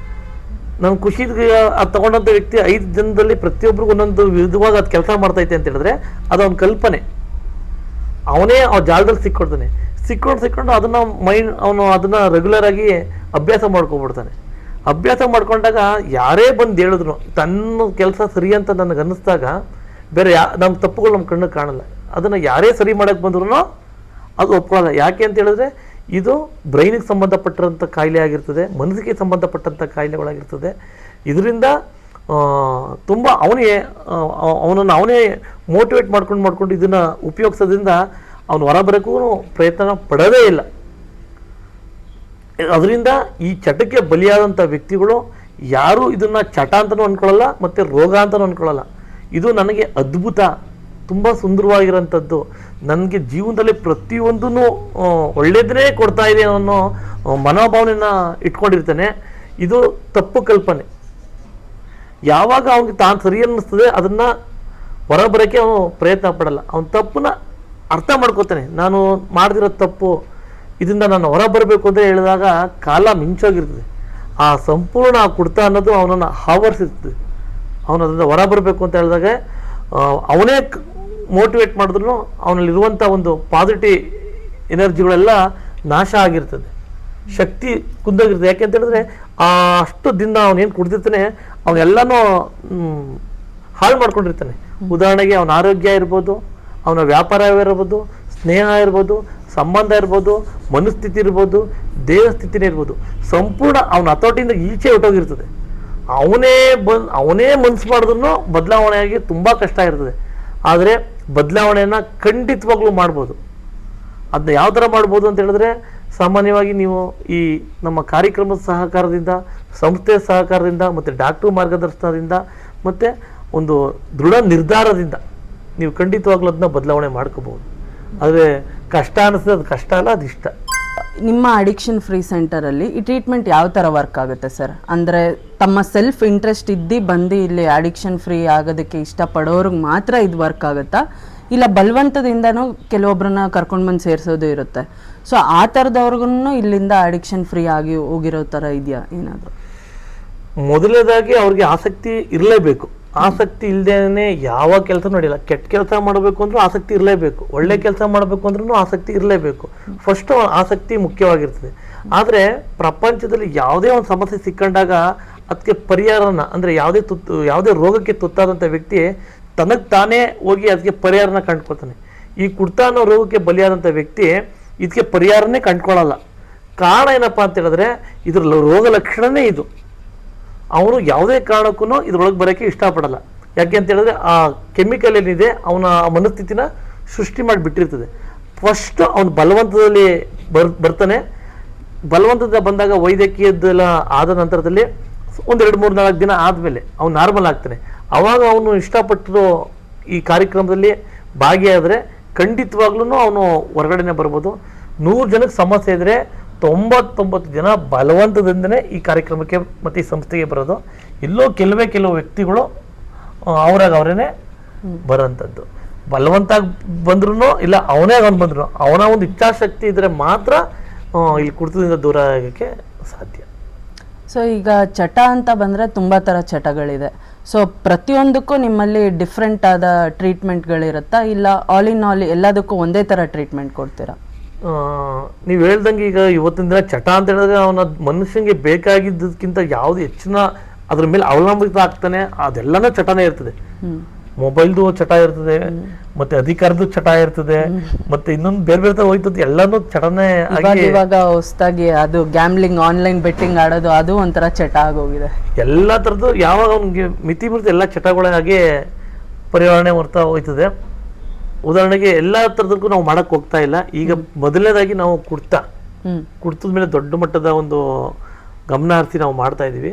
ನಾನು ಖುಷಿ ಅದು ತಗೊಂಡಂಥ ವ್ಯಕ್ತಿ 5 ದಿನದಲ್ಲಿ ಪ್ರತಿಯೊಬ್ಬರಿಗೂ ಒಂದೊಂದು ವಿಧವಾಗಿ ಅದು ಕೆಲಸ ಮಾಡ್ತೈತೆ ಅಂತ ಹೇಳಿದ್ರೆ ಅದು ಅವನ ಕಲ್ಪನೆ. ಅವನೇ ಆ ಜಾಲದಲ್ಲಿ ಸಿಕ್ಕೊಂಡು ಅದನ್ನ ಅವನು ಅದನ್ನ ರೆಗ್ಯುಲರ್ ಆಗಿ ಅಭ್ಯಾಸ ಮಾಡ್ಕೊಬಿಡ್ತಾನೆ. ಅಭ್ಯಾಸ ಮಾಡ್ಕೊಂಡಾಗ ಯಾರೇ ಬಂದು ಹೇಳಿದ್ರು ತನ್ನ ಕೆಲಸ ಸರಿ ಅಂತ ನನಗೆ ಅನ್ನಿಸ್ದಾಗ ಬೇರೆ ನಮ್ಮ ತಪ್ಪುಗಳು ನಮ್ಮ ಕಣ್ಣಿಗೆ ಕಾಣಲ್ಲ. ಅದನ್ನು ಯಾರೇ ಸರಿ ಮಾಡೋಕ್ಕೆ ಬಂದ್ರೂ ಅದು ಒಪ್ಕೊಳ್ಳಲ್ಲ. ಯಾಕೆ ಅಂತ ಹೇಳಿದ್ರೆ ಇದು ಬ್ರೈನಿಗೆ ಸಂಬಂಧಪಟ್ಟಂಥ ಕಾಯಿಲೆ ಆಗಿರ್ತದೆ, ಮನಸ್ಸಿಗೆ ಸಂಬಂಧಪಟ್ಟಂಥ ಕಾಯಿಲೆಗಳಾಗಿರ್ತದೆ. ಇದರಿಂದ ತುಂಬ ಅವನನ್ನು ಅವನೇ ಮೋಟಿವೇಟ್ ಮಾಡ್ಕೊಂಡು ಇದನ್ನು ಉಪಯೋಗಿಸೋದ್ರಿಂದ ಅವನು ಹೊರಬರೋಕ್ಕೂ ಪ್ರಯತ್ನ ಪಡೋದೇ ಇಲ್ಲ. ಅದರಿಂದ ಈ ಚಟಕ್ಕೆ ಬಲಿಯಾದಂಥ ವ್ಯಕ್ತಿಗಳು ಯಾರೂ ಇದನ್ನು ಚಟ ಅಂತಲೂ ಅಂದ್ಕೊಳ್ಳಲ್ಲ ಮತ್ತು ರೋಗ ಅಂತಲೂ ಅಂದ್ಕೊಳ್ಳಲ್ಲ. ಇದು ನನಗೆ ಅದ್ಭುತ, ತುಂಬ ಸುಂದರವಾಗಿರೋಂಥದ್ದು, ನನಗೆ ಜೀವನದಲ್ಲಿ ಪ್ರತಿಯೊಂದೂ ಒಳ್ಳೆಯದೇ ಕೊಡ್ತಾ ಇದೆ ಅನ್ನೋ ಮನೋಭಾವನೆಯನ್ನು ಇಟ್ಕೊಂಡಿರ್ತಾನೆ. ಇದು ತಪ್ಪು ಕಲ್ಪನೆ. ಯಾವಾಗ ಅವನಿಗೆ ತಾನು ಸರಿ ಅನ್ನಿಸ್ತದೆ ಅದನ್ನು ಹೊರಬರೋಕ್ಕೆ ಅವನು ಪ್ರಯತ್ನ ಪಡಲ್ಲ. ಅವನ ತಪ್ಪನ್ನ ಅರ್ಥ ಮಾಡ್ಕೋತಾನೆ. ನಾನು ಮಾಡ್ದಿರೋ ತಪ್ಪು, ಇದರಿಂದ ನಾನು ಹೊರ ಬರಬೇಕು ಅಂತ ಹೇಳಿದಾಗ ಕಾಲ ಮಿಂಚೋಗಿರ್ತದೆ. ಆ ಸಂಪೂರ್ಣ ಕುಡ್ತಾ ಅನ್ನೋದು ಅವನನ್ನು ಆವರಿಸಿರ್ತದೆ. ಅವನು ಅದರಿಂದ ಹೊರ ಬರಬೇಕು ಅಂತ ಹೇಳಿದಾಗ ಅವನೇ ಮೋಟಿವೇಟ್ ಮಾಡಿದ್ರು ಅವನಲ್ಲಿರುವಂಥ ಒಂದು ಪಾಸಿಟಿವ್ ಎನರ್ಜಿಗಳೆಲ್ಲ ನಾಶ ಆಗಿರ್ತದೆ, ಶಕ್ತಿ ಕುಂದೋಗಿರ್ತದೆ. ಯಾಕೆ ಅಂತ ಹೇಳಿದ್ರೆ ಅಷ್ಟು ದಿನ ಅವನೇನು ಕುಡ್ದಿರ್ತಾನೆ ಅವನೆಲ್ಲನೂ ಹಾಳು ಮಾಡ್ಕೊಂಡಿರ್ತಾನೆ. ಉದಾಹರಣೆಗೆ ಅವನ ಆರೋಗ್ಯ ಇರ್ಬೋದು, ಅವನ ವ್ಯಾಪಾರ ಇರ್ಬೋದು, ಸ್ನೇಹ ಇರ್ಬೋದು, ಸಂಬಂಧ ಇರ್ಬೋದು, ಮನಸ್ಥಿತಿ ಇರ್ಬೋದು, ದೇಹ ಸ್ಥಿತಿನೇ ಇರ್ಬೋದು, ಸಂಪೂರ್ಣ ಅವನ ಹತೋಟಿಯಿಂದ ಈಚೆ ಹೊಟ್ಟೋಗಿರ್ತದೆ. ಅವನೇ ಮನಸ್ಸು ಮಾಡಿದ್ರು ಬದಲಾವಣೆಯಾಗಿ ತುಂಬ ಕಷ್ಟ ಇರ್ತದೆ. ಆದರೆ ಬದಲಾವಣೆಯನ್ನು ಖಂಡಿತವಾಗ್ಲೂ ಮಾಡ್ಬೋದು. ಅದನ್ನ ಯಾವ ಥರ ಮಾಡ್ಬೋದು ಅಂತ ಹೇಳಿದ್ರೆ, ಸಾಮಾನ್ಯವಾಗಿ ನೀವು ಈ ನಮ್ಮ ಕಾರ್ಯಕ್ರಮದ ಸಹಕಾರದಿಂದ, ಸಂಸ್ಥೆಯ ಸಹಕಾರದಿಂದ ಮತ್ತು ಡಾಕ್ಟ್ರು ಮಾರ್ಗದರ್ಶನದಿಂದ ಮತ್ತು ಒಂದು ದೃಢ ನಿರ್ಧಾರದಿಂದ ನೀವು ಖಂಡಿತವಾಗ್ಲೂ ಅದನ್ನ ಬದಲಾವಣೆ ಮಾಡ್ಕೋಬಹುದು. ಆದರೆ ಕಷ್ಟ ಅನಿಸ್ತದೆ, ಅದು ಕಷ್ಟ ಅಲ್ಲ, ಅದು ಇಷ್ಟ. ನಿಮ್ಮ ಅಡಿಕ್ಷನ್ ಫ್ರೀ ಸೆಂಟರಲ್ಲಿ ಈ ಟ್ರೀಟ್ಮೆಂಟ್ ಯಾವ ಥರ ವರ್ಕ್ ಆಗುತ್ತೆ ಸರ್? ಅಂದರೆ ತಮ್ಮ ಸೆಲ್ಫ್ ಇಂಟ್ರೆಸ್ಟ್ ಬಂದು ಇಲ್ಲಿ ಅಡಿಕ್ಷನ್ ಫ್ರೀ ಆಗೋದಕ್ಕೆ ಇಷ್ಟಪಡೋರಿಗೆ ಮಾತ್ರ ಇದು ವರ್ಕ್ ಆಗುತ್ತಾ, ಇಲ್ಲ ಬಲವಂತದಿಂದನೂ ಕೆಲವೊಬ್ಬರನ್ನ ಕರ್ಕೊಂಡು ಬಂದು ಸೇರಿಸೋದು ಇರುತ್ತೆ? ಸೊ ಆ ಥರದವ್ರಿಗೂ ಇಲ್ಲಿಂದ ಅಡಿಕ್ಷನ್ ಫ್ರೀ ಆಗಿ ಹೋಗಿರೋ ಥರ ಇದೆಯಾ ಏನಾದರೂ? ಮೊದಲನೇದಾಗಿ ಅವ್ರಿಗೆ ಆಸಕ್ತಿ ಇರಲೇಬೇಕು. ಆಸಕ್ತಿ ಇಲ್ಲದೇನೆ ಯಾವ ಕೆಲಸ ನಡೆಯಲ್ಲ. ಕೆಟ್ಟ ಕೆಲಸ ಮಾಡಬೇಕು ಅಂದ್ರೂ ಆಸಕ್ತಿ ಇರಲೇಬೇಕು, ಒಳ್ಳೆ ಕೆಲಸ ಮಾಡಬೇಕು ಅಂದ್ರೂ ಆಸಕ್ತಿ ಇರಲೇಬೇಕು. ಫಸ್ಟ್ ಆಸಕ್ತಿ ಮುಖ್ಯವಾಗಿರ್ತದೆ. ಆದರೆ ಪ್ರಪಂಚದಲ್ಲಿ ಯಾವುದೇ ಒಂದು ಸಮಸ್ಯೆ ಸಿಕ್ಕಂಡಾಗ ಅದಕ್ಕೆ ಪರಿಹಾರನ, ಅಂದರೆ ಯಾವುದೇ ರೋಗಕ್ಕೆ ತುತ್ತಾದಂಥ ವ್ಯಕ್ತಿ ತನಗೆ ತಾನೇ ಹೋಗಿ ಅದಕ್ಕೆ ಪರಿಹಾರನ ಕಂಡ್ಕೊಳ್ತಾನೆ. ಈ ಕುಡ್ತಾ ಅನ್ನೋ ರೋಗಕ್ಕೆ ಬಲಿಯಾದಂಥ ವ್ಯಕ್ತಿ ಇದಕ್ಕೆ ಪರಿಹಾರನೇ ಕಂಡ್ಕೊಳ್ಳಲ್ಲ. ಕಾರಣ ಏನಪ್ಪ ಅಂತ ಹೇಳಿದ್ರೆ ಇದ್ರ ರೋಗ ಲಕ್ಷಣನೇ ಇದು. ಅವನು ಯಾವುದೇ ಕಾರಣಕ್ಕೂ ಇದ್ರೊಳಗೆ ಬರೋಕ್ಕೆ ಇಷ್ಟಪಡಲ್ಲ. ಯಾಕೆ ಅಂತ ಹೇಳಿದ್ರೆ ಆ ಕೆಮಿಕಲ್ ಏನಿದೆ ಅವನ ಮನಸ್ಥಿತಿನ ಸೃಷ್ಟಿ ಮಾಡಿಬಿಟ್ಟಿರ್ತದೆ. ಫಸ್ಟ್ ಅವನು ಬಲವಂತದಲ್ಲಿ ಬರ್ತಾನೆ. ಬಲವಂತದ ಬಂದಾಗ ವೈದ್ಯಕೀಯದ್ದೆಲ್ಲ ಆದ ನಂತರದಲ್ಲಿ 1, 2, 3, 4 ದಿನ ಆದಮೇಲೆ ಅವನು ನಾರ್ಮಲ್ ಆಗ್ತಾನೆ. ಆವಾಗ ಅವನು ಇಷ್ಟಪಟ್ಟಿರೋ ಈ ಕಾರ್ಯಕ್ರಮದಲ್ಲಿ ಭಾಗಿಯಾದರೆ ಖಂಡಿತವಾಗ್ಲೂ ಅವನು ಹೊರಗಡೆನೆ ಬರ್ಬೋದು. 100 ಜನಕ್ಕೆ ಸಮಸ್ಯೆ ಇದ್ದರೆ 99 ಜನ ಬಲವಂತದಿಂದನೇ ಈ ಕಾರ್ಯಕ್ರಮಕ್ಕೆ ಮತ್ತು ಈ ಸಂಸ್ಥೆಗೆ ಬರೋದು. ಎಲ್ಲೋ ಕೆಲವು ವ್ಯಕ್ತಿಗಳು ಅವರೇ ಬರೋಂಥದ್ದು. ಬಲವಂತ ಬಂದ್ರೂ ಇಲ್ಲ, ಅವನು ಬಂದ್ರು, ಅವನ ಒಂದು ಇಚ್ಛಾಶಕ್ತಿ ಇದ್ದರೆ ಮಾತ್ರ ಇಲ್ಲಿ ಕುಡಿತದಿಂದ ದೂರ ಆಗೋಕ್ಕೆ ಸಾಧ್ಯ. ಸೊ ಈಗ ಚಟ ಅಂತ ಬಂದರೆ ತುಂಬ ಥರ ಚಟಗಳಿದೆ. ಸೊ ಪ್ರತಿಯೊಂದಕ್ಕೂ ನಿಮ್ಮಲ್ಲಿ ಡಿಫ್ರೆಂಟ್ ಆದ ಟ್ರೀಟ್ಮೆಂಟ್ಗಳಿರುತ್ತಾ, ಇಲ್ಲ ಆಲ್ ಇನ್ ಆಲ್ ಎಲ್ಲದಕ್ಕೂ ಒಂದೇ ಥರ ಟ್ರೀಟ್ಮೆಂಟ್ ಕೊಡ್ತೀರಾ? ನೀವು ಹೇಳ್ದಂಗೆ ಈಗ ಇವತ್ತಿನ ದಿನ ಚಟ ಅಂತ ಹೇಳಿದ್ರೆ ಅವನ ಮನುಷ್ಯನಿಗೆ ಬೇಕಾಗಿದ್ದಕ್ಕಿಂತ ಯಾವ್ದು ಹೆಚ್ಚಿನ ಅದ್ರ ಮೇಲೆ ಅವಲಂಬಿತ ಆಗ್ತಾನೆ, ಅದೆಲ್ಲನೂ ಚಟನೇ ಇರ್ತದೆ. ಮೊಬೈಲ್ದು ಚಟ ಇರ್ತದೆ, ಮತ್ತೆ ಅಧಿಕಾರದ ಚಟ ಇರ್ತದೆ, ಮತ್ತೆ ಇನ್ನೊಂದು ಬೇರೆ ತರ ಹೋಯ್ತದೆ, ಎಲ್ಲಾನು ಚಟನೇ. ಇವಾಗ ಹೊಸದಾಗಿ ಅದು ಗ್ಯಾಮ್ಲಿಂಗ್, ಆನ್ಲೈನ್ ಬೆಟ್ಟಿಂಗ್ ಆಡೋದು, ಅದು ಒಂಥರ ಚಟ ಆಗೋಗಿದೆ. ಎಲ್ಲಾ ತರದ್ದು ಯಾವಾಗ ಅವ್ನಿಗೆ ಮಿತಿ ಮೀರಿದ ಎಲ್ಲ ಚಟಗಳಾಗಿ ಪರಿವರ್ಣೆ ಮಾಡ್ತಾ ಹೋಯ್ತದೆ. ಉದಾಹರಣೆಗೆ ಎಲ್ಲಾ ತರದಕ್ಕೂ ನಾವು ಮಾಡಕ್ ಹೋಗ್ತಾ ಇಲ್ಲ. ಈಗ ಮೊದಲನೇದಾಗಿ ನಾವು ಕುಡ್ತದ ಮೇಲೆ ದೊಡ್ಡ ಮಟ್ಟದ ಒಂದು ಗಮನ ಹರಿಸಿ ನಾವು ಮಾಡ್ತಾ ಇದೀವಿ.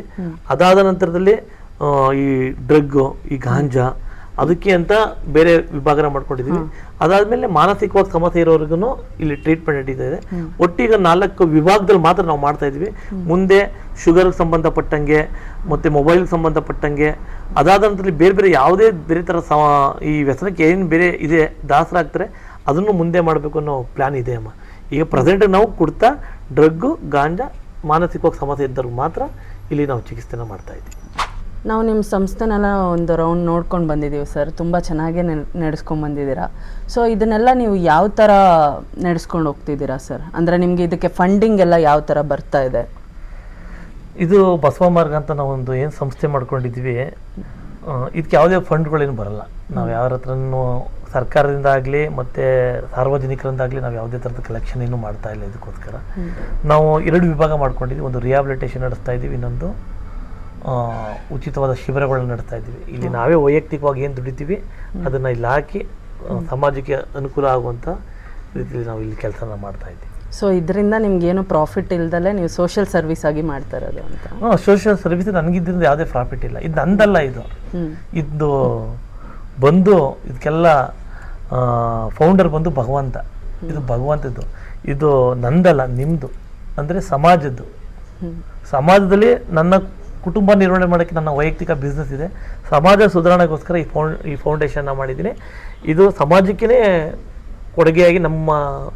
ಅದಾದ ನಂತರದಲ್ಲಿ ಈ ಡ್ರಗ್, ಈ ಗಾಂಜಾ, ಅದಕ್ಕೆ ಅಂತ ಬೇರೆ ವಿಭಾಗನ ಮಾಡ್ಕೊಂಡಿದೀವಿ. ಅದಾದ್ಮೇಲೆ ಮಾನಸಿಕವಾಗಿ ಸಮಸ್ಯೆ ಇರೋರಿಗೂ ಇಲ್ಲಿ ಟ್ರೀಟ್ಮೆಂಟ್ ನಡೀತಾ ಇದೆ. ಒಟ್ಟೀಗ 4 ವಿಭಾಗದಲ್ಲಿ ಮಾತ್ರ ನಾವು ಮಾಡ್ತಾ ಇದೀವಿ. ಮುಂದೆ ಶುಗರ್ಗೆ ಸಂಬಂಧಪಟ್ಟಂಗೆ, ಮತ್ತೆ ಮೊಬೈಲ್ಗೆ ಸಂಬಂಧಪಟ್ಟಂಗೆ, ಅದಾದ ನಂತರ ಬೇರೆ ಯಾವುದೇ ಬೇರೆ ಥರ ಈ ವ್ಯಸನಕ್ಕೆ ಏನು ಬೇರೆ ಇದೆ ದಾಸರಾಗ್ತಾರೆ ಅದನ್ನು ಮುಂದೆ ಮಾಡಬೇಕು ಅನ್ನೋ ಪ್ಲಾನ್ ಇದೆ ಅಮ್ಮ. ಈಗ ಪ್ರೆಸೆಂಟ್ ನಾವು ಕುಡ್ತಾ ಡ್ರಗ್ಗು ಗಾಂಜಾ ಮಾನಸಿಕವಾಗಿ ಸಮಸ್ಯೆ ಇದ್ದವ್ರಿಗೆ ಮಾತ್ರ ಇಲ್ಲಿ ನಾವು ಚಿಕಿತ್ಸೆನ ಮಾಡ್ತಾ ಇದ್ದೀವಿ. ನಾವು ನಿಮ್ಮ ಸಂಸ್ಥೆನೆಲ್ಲ ಒಂದು ರೌಂಡ್ ನೋಡ್ಕೊಂಡು ಬಂದಿದ್ದೀವಿ ಸರ್, ತುಂಬ ಚೆನ್ನಾಗೇ ನಡೆಸ್ಕೊಂಡು ಬಂದಿದ್ದೀರಾ. ಸೊ ಇದನ್ನೆಲ್ಲ ನೀವು ಯಾವ ಥರ ನಡೆಸ್ಕೊಂಡು ಹೋಗ್ತಿದ್ದೀರಾ ಸರ್? ಅಂದರೆ ನಿಮಗೆ ಇದಕ್ಕೆ ಫಂಡಿಂಗ್ ಎಲ್ಲ ಯಾವ ಥರ ಬರ್ತಾ ಇದೆ? ಇದು ಬಸವ ಮಾರ್ಗ ಅಂತ ನಾವು ಒಂದು ಏನು ಸಂಸ್ಥೆ ಮಾಡ್ಕೊಂಡಿದ್ವಿ, ಇದಕ್ಕೆ ಯಾವುದೇ ಫಂಡ್ಗಳೇನು ಬರಲ್ಲ. ನಾವು ಯಾರ ಹತ್ರನೂ ಸರ್ಕಾರದಿಂದ ಆಗಲಿ ಮತ್ತು ಸಾರ್ವಜನಿಕರಿಂದಾಗಲಿ ನಾವು ಯಾವುದೇ ಥರದ ಕಲೆಕ್ಷನ್ ಏನು ಮಾಡ್ತಾ ಇಲ್ಲ. ಇದಕ್ಕೋಸ್ಕರ ನಾವು 2 ವಿಭಾಗ ಮಾಡ್ಕೊಂಡಿದ್ವಿ. ಒಂದು ರಿಹಾಬಿಲಿಟೇಷನ್ ನಡೆಸ್ತಾ ಇದ್ದೀವಿ, ಇನ್ನೊಂದು ಉಚಿತವಾದ ಶಿಬಿರಗಳನ್ನ ನಡೆಸ್ತಾ ಇದ್ದೀವಿ. ಇಲ್ಲಿ ನಾವೇ ವೈಯಕ್ತಿಕವಾಗಿ ಏನು ದುಡಿತೀವಿ ಅದನ್ನು ಇಲ್ಲಿ ಹಾಕಿ ಸಮಾಜಕ್ಕೆ ಅನುಕೂಲ ಆಗುವಂಥ ರೀತಿಯಲ್ಲಿ ನಾವು ಇಲ್ಲಿ ಕೆಲಸನ ಮಾಡ್ತಾ ಇದ್ದೀವಿ. ಸೊ ಇದರಿಂದ ನಿಮ್ಗೇನು ಪ್ರಾಫಿಟ್ ಇಲ್ದಲೇ ನೀವು ಸೋಷಿಯಲ್ ಸರ್ವಿಸ್ ಆಗಿ ಮಾಡ್ತಾ ಇರೋದು ಅಂತ? ಸೋಷಿಯಲ್ ಸರ್ವಿಸ್ ನನಗಿದ್ದರಿಂದ ಯಾವುದೇ ಪ್ರಾಫಿಟ್ ಇಲ್ಲ. ಇದು ನಂದಲ್ಲ, ಇದು ಬಂದು ಇದಕ್ಕೆಲ್ಲ ಫೌಂಡರ್ ಬಂದು ಭಗವಂತ. ಇದು ಭಗವಂತದ್ದು, ಇದು ನಂದಲ್ಲ, ನಿಮ್ಮದು. ಅಂದರೆ ಸಮಾಜದ್ದು. ಸಮಾಜದಲ್ಲಿ ನನ್ನ ಕುಟುಂಬ ನಿರ್ವಹಣೆ ಮಾಡೋಕ್ಕೆ ನನ್ನ ವೈಯಕ್ತಿಕ ಬಿಸ್ನೆಸ್ ಇದೆ. ಸಮಾಜ ಸುಧಾರಣೆಗೋಸ್ಕರ ಈ ಫೌಂಡೇಶನ್ನ ಮಾಡಿದ್ದೀನಿ. ಇದು ಸಮಾಜಕ್ಕೇ ಕೊಡುಗೆಯಾಗಿ ನಮ್ಮ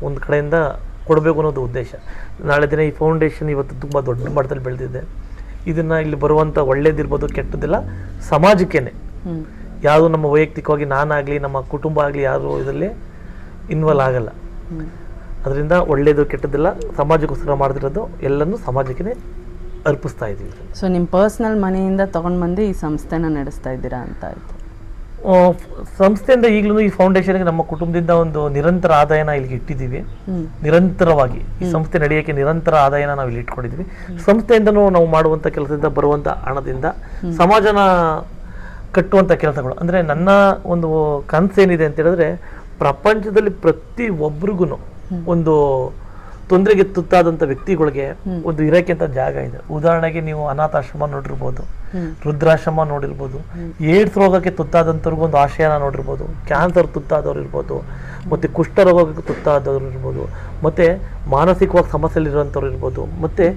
ಒಂದು ಕಡೆಯಿಂದ ಕೊಡಬೇಕು ಅನ್ನೋದು ಉದ್ದೇಶ. ನಾಳೆ ದಿನ ಈ ಫೌಂಡೇಶನ್ ಇವತ್ತು ತುಂಬ ದೊಡ್ಡ ಮಟ್ಟದಲ್ಲಿ ಬೆಳೆದಿದೆ. ಇದನ್ನು ಇಲ್ಲಿ ಬರುವಂಥ ಒಳ್ಳೇದಿರ್ಬೋದು ಕೆಟ್ಟದಿಲ್ಲ ಸಮಾಜಕ್ಕೇನೆ. ಯಾವುದು ನಮ್ಮ ವೈಯಕ್ತಿಕವಾಗಿ ನಾನಾಗಲಿ ನಮ್ಮ ಕುಟುಂಬ ಆಗಲಿ ಯಾರು ಇದರಲ್ಲಿ ಇನ್ವಾಲ್ವ್ ಆಗಲ್ಲ. ಅದರಿಂದ ಒಳ್ಳೇದು ಕೆಟ್ಟದಿಲ್ಲ ಸಮಾಜಕ್ಕೋಸ್ಕರ ಮಾಡ್ತಿರೋದು ಎಲ್ಲನೂ ಸಮಾಜಕ್ಕೆ ಅರ್ಪಿಸ್ತಾ ಇದ್ದೀವಿ. ಸೊ ನಿಮ್ಮ ಪರ್ಸ್ನಲ್ ಮನೆಯಿಂದ ತೊಗೊಂಡು ಬಂದು ಈ ಸಂಸ್ಥೆನ ನಡೆಸ್ತಾ ಇದ್ದೀರಾ ಅಂತ ಆಯಿತು. ಸಂಸ್ಥೆಯಿಂದ ಈಗಲೂ ಈ ಫೌಂಡೇಶನ್ಗೆ ನಮ್ಮ ಕುಟುಂಬದಿಂದ ಒಂದು ನಿರಂತರ ಆದಾಯನ ಇಲ್ಲಿಗೆ ಇಟ್ಟಿದ್ದೀವಿ. ನಿರಂತರವಾಗಿ ಈ ಸಂಸ್ಥೆ ನಡೆಯೋಕ್ಕೆ ನಿರಂತರ ಆದಾಯನ ನಾವು ಇಲ್ಲಿ ಇಟ್ಕೊಂಡಿದ್ವಿ. ಸಂಸ್ಥೆಯಿಂದನೂ ನಾವು ಮಾಡುವಂಥ ಕೆಲಸದಿಂದ ಬರುವಂಥ ಹಣದಿಂದ ಸಮಾಜನ ಕಟ್ಟುವಂಥ ಕೆಲಸಗಳು. ಅಂದರೆ ನನ್ನ ಒಂದು ಕನಸೇನಿದೆ ಅಂತ ಹೇಳಿದ್ರೆ, ಪ್ರಪಂಚದಲ್ಲಿ ಪ್ರತಿ ಒಬ್ರಿಗೂ ಒಂದು ತೊಂದರೆಗೆ ತುತ್ತಾದಂಥ ವ್ಯಕ್ತಿಗಳಿಗೆ ಒಂದು ಇರೋಕ್ಕೆ ಅಂತ ಜಾಗ ಇದೆ. ಉದಾಹರಣೆಗೆ ನೀವು ಅನಾಥಾಶ್ರಮ ನೋಡಿರ್ಬೋದು, ವೃದ್ಧಾಶ್ರಮ ನೋಡಿರ್ಬೋದು, ಏಡ್ಸ್ ರೋಗಕ್ಕೆ ತುತ್ತಾದಂಥವ್ರಿಗೂ ಒಂದು ಆಶ್ರಯನ ನೋಡಿರ್ಬೋದು, ಕ್ಯಾನ್ಸರ್ ತುತ್ತಾದವ್ರು ಇರ್ಬೋದು, ಮತ್ತು ಕುಷ್ಠರೋಗಕ್ಕೆ ತುತ್ತಾದವ್ರು ಇರ್ಬೋದು, ಮತ್ತು ಮಾನಸಿಕವಾಗಿ ಸಮಸ್ಯೆಲಿರುವಂಥವ್ರು ಇರ್ಬೋದು, ಮತ್ತು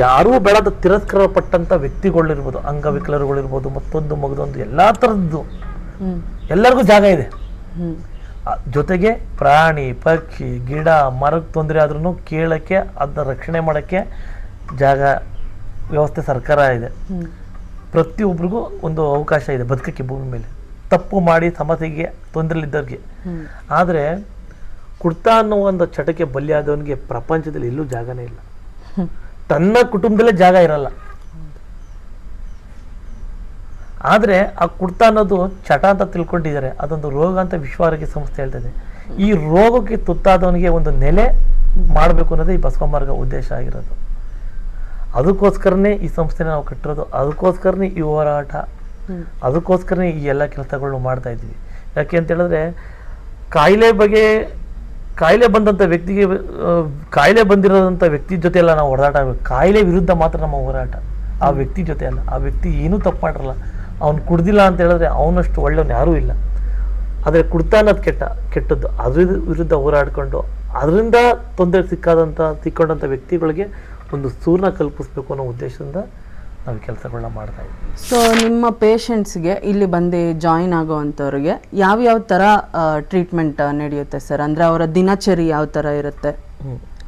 ಯಾರೂ ಬೇಡದ ತಿರಸ್ಕಾರ ಪಟ್ಟಂಥ ವ್ಯಕ್ತಿಗಳಿರ್ಬೋದು, ಅಂಗವಿಕಲರುಗಳಿರ್ಬೋದು, ಮತ್ತೊಂದು ಮಗದೊಂದು ಎಲ್ಲ ಥರದ್ದು ಎಲ್ಲರಿಗೂ ಜಾಗ ಇದೆ. ಜೊತೆಗೆ ಪ್ರಾಣಿ ಪಕ್ಷಿ ಗಿಡ ಮರಕ್ಕೆ ತೊಂದರೆ ಆದ್ರೂ ಕೇಳೋಕ್ಕೆ ಅದನ್ನ ರಕ್ಷಣೆ ಮಾಡೋಕ್ಕೆ ಜಾಗ ವ್ಯವಸ್ಥೆ ಸರ್ಕಾರ ಇದೆ. ಪ್ರತಿಯೊಬ್ಬರಿಗೂ ಒಂದು ಅವಕಾಶ ಇದೆ ಬದುಕಕ್ಕೆ ಭೂಮಿ ಮೇಲೆ, ತಪ್ಪು ಮಾಡಿ ಸಮಸ್ಯೆಗೆ ತೊಂದರೆಲಿದ್ದವ್ರಿಗೆ. ಆದರೆ ಕುಡ್ತಾ ಅನ್ನೋ ಒಂದು ಚಟಕ್ಕೆ ಬಲಿಯಾದವನಿಗೆ ಪ್ರಪಂಚದಲ್ಲಿ ಎಲ್ಲೂ ಜಾಗನೇ ಇಲ್ಲ. ತನ್ನ ಕುಟುಂಬದಲ್ಲೇ ಜಾಗ ಇರಲ್ಲ. ಆದರೆ ಆ ಕುಡ್ತಾ ಅನ್ನೋದು ಚಟ ಅಂತ ತಿಳ್ಕೊಂಡಿದ್ದಾರೆ. ಅದೊಂದು ರೋಗ ಅಂತ ವಿಶ್ವ ಆರೋಗ್ಯ ಸಂಸ್ಥೆ ಹೇಳ್ತದೆ. ಈ ರೋಗಕ್ಕೆ ತುತ್ತಾದವನಿಗೆ ಒಂದು ನೆಲೆ ಮಾಡಬೇಕು ಅನ್ನೋದೇ ಈ ಬಸವ ಮಾರ್ಗ ಉದ್ದೇಶ ಆಗಿರೋದು. ಅದಕ್ಕೋಸ್ಕರನೇ ಈ ಸಂಸ್ಥೆನ ನಾವು ಕಟ್ಟಿರೋದು, ಅದಕ್ಕೋಸ್ಕರನೇ ಈ ಹೋರಾಟ, ಅದಕ್ಕೋಸ್ಕರನೇ ಈ ಎಲ್ಲ ಕೆಲಸಗಳನ್ನ ಮಾಡ್ತಾ ಇದ್ದೀವಿ. ಯಾಕೆ ಅಂತ ಹೇಳಿದ್ರೆ, ಕಾಯಿಲೆ ಬಂದಂಥ ವ್ಯಕ್ತಿಗೆ, ಕಾಯಿಲೆ ಬಂದಿರೋದಂಥ ವ್ಯಕ್ತಿ ಜೊತೆ ಎಲ್ಲ ನಾವು ಹೋರಾಟ ಆಗಬೇಕು. ಕಾಯಿಲೆ ವಿರುದ್ಧ ಮಾತ್ರ ನಮ್ಮ ಹೋರಾಟ, ಆ ವ್ಯಕ್ತಿ ಜೊತೆ ಅಲ್ಲ. ಆ ವ್ಯಕ್ತಿ ಏನೂ ತಪ್ಪು ಮಾಡಿರಲ್ಲ. ಅವ್ನು ಕುಡ್ದಿಲ್ಲ ಅಂತ ಹೇಳಿದ್ರೆ ಅವನಷ್ಟು ಒಳ್ಳೆಯವನು ಯಾರೂ ಇಲ್ಲ. ಆದರೆ ಕುಡ್ತಾ ಅನ್ನೋದು ಕೆಟ್ಟದ್ದು. ಅದ್ರ ವಿರುದ್ಧ ಹೋರಾಡಿಕೊಂಡು ಅದರಿಂದ ತೊಂದರೆ ಸಿಕ್ಕೊಂಡಂಥ ವ್ಯಕ್ತಿಗಳಿಗೆ ಒಂದು ಸೂರ್ಣ ಕಲ್ಪಿಸ್ಬೇಕು ಅನ್ನೋ ಉದ್ದೇಶದಿಂದ ನಾವು ಕೆಲಸಗಳನ್ನ ಮಾಡ್ತಾ ಇದ್ದೀವಿ. ಸೊ ನಿಮ್ಮ ಪೇಷಂಟ್ಸ್ಗೆ ಇಲ್ಲಿ ಬಂದು ಜಾಯಿನ್ ಆಗೋವಂಥವ್ರಿಗೆ ಯಾವ್ಯಾವ ಥರ ಟ್ರೀಟ್ಮೆಂಟ್ ನಡೆಯುತ್ತೆ ಸರ್? ಅಂದರೆ ಅವರ ದಿನಚರಿ ಯಾವ ಥರ ಇರುತ್ತೆ,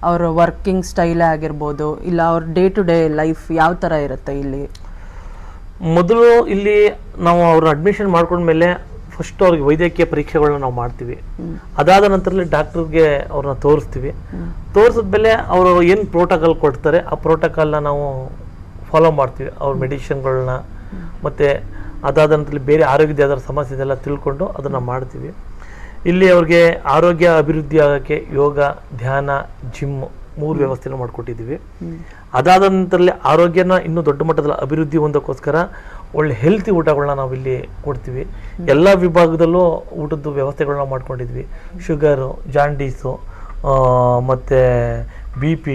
ಅವರ ವರ್ಕಿಂಗ್ ಸ್ಟೈಲೇ ಆಗಿರ್ಬೋದು, ಇಲ್ಲ ಅವ್ರ ಡೇ ಟು ಡೇ ಲೈಫ್ ಯಾವ ಥರ ಇರುತ್ತೆ ಇಲ್ಲಿ? ಮೊದಲು ಇಲ್ಲಿ ನಾವು ಅವ್ರನ್ನ ಅಡ್ಮಿಷನ್ ಮಾಡ್ಕೊಂಡ್ಮೇಲೆ ಫಸ್ಟ್ ಅವ್ರಿಗೆ ವೈದ್ಯಕೀಯ ಪರೀಕ್ಷೆಗಳನ್ನ ನಾವು ಮಾಡ್ತೀವಿ. ಅದಾದ ನಂತರದಲ್ಲಿ ಡಾಕ್ಟರ್ಗೆ ಅವ್ರನ್ನ ತೋರಿಸ್ತೀವಿ. ತೋರಿಸಿದ್ಮೇಲೆ ಅವರು ಏನು ಪ್ರೋಟೋಕಾಲ್ ಕೊಡ್ತಾರೆ ಆ ಪ್ರೋಟೋಕಾಲ್ನ ನಾವು ಫಾಲೋ ಮಾಡ್ತೀವಿ. ಅವ್ರ ಮೆಡಿಷನ್ಗಳನ್ನ ಮತ್ತು ಅದಾದ ನಂತರದಲ್ಲಿ ಬೇರೆ ಆರೋಗ್ಯದ ಯಾವ್ದಾದ್ರು ಸಮಸ್ಯೆ ಇದೆಲ್ಲ ತಿಳ್ಕೊಂಡು ಅದನ್ನು ಮಾಡ್ತೀವಿ. ಇಲ್ಲಿ ಅವ್ರಿಗೆ ಆರೋಗ್ಯ ಅಭಿವೃದ್ಧಿ ಆಗೋಕ್ಕೆ ಯೋಗ, ಧ್ಯಾನ, ಜಿಮ್ 3 ವ್ಯವಸ್ಥೆನ ಮಾಡಿಕೊಟ್ಟಿದ್ದೀವಿ. ಅದಾದ ನಂತರದಲ್ಲಿ ಆರೋಗ್ಯನ ಇನ್ನೂ ದೊಡ್ಡ ಮಟ್ಟದಲ್ಲಿ ಅಭಿವೃದ್ಧಿ ಹೊಂದೋಕ್ಕೋಸ್ಕರ ಒಳ್ಳೆ ಹೆಲ್ತಿ ಊಟಗಳನ್ನ ನಾವು ಇಲ್ಲಿ ಕೊಡ್ತೀವಿ. ಎಲ್ಲ ವಿಭಾಗದಲ್ಲೂ ಊಟದ ವ್ಯವಸ್ಥೆಗಳನ್ನ ಮಾಡ್ಕೊಂಡಿದ್ವಿ. ಶುಗರು, ಜಾಂಡೀಸು, ಮತ್ತು BP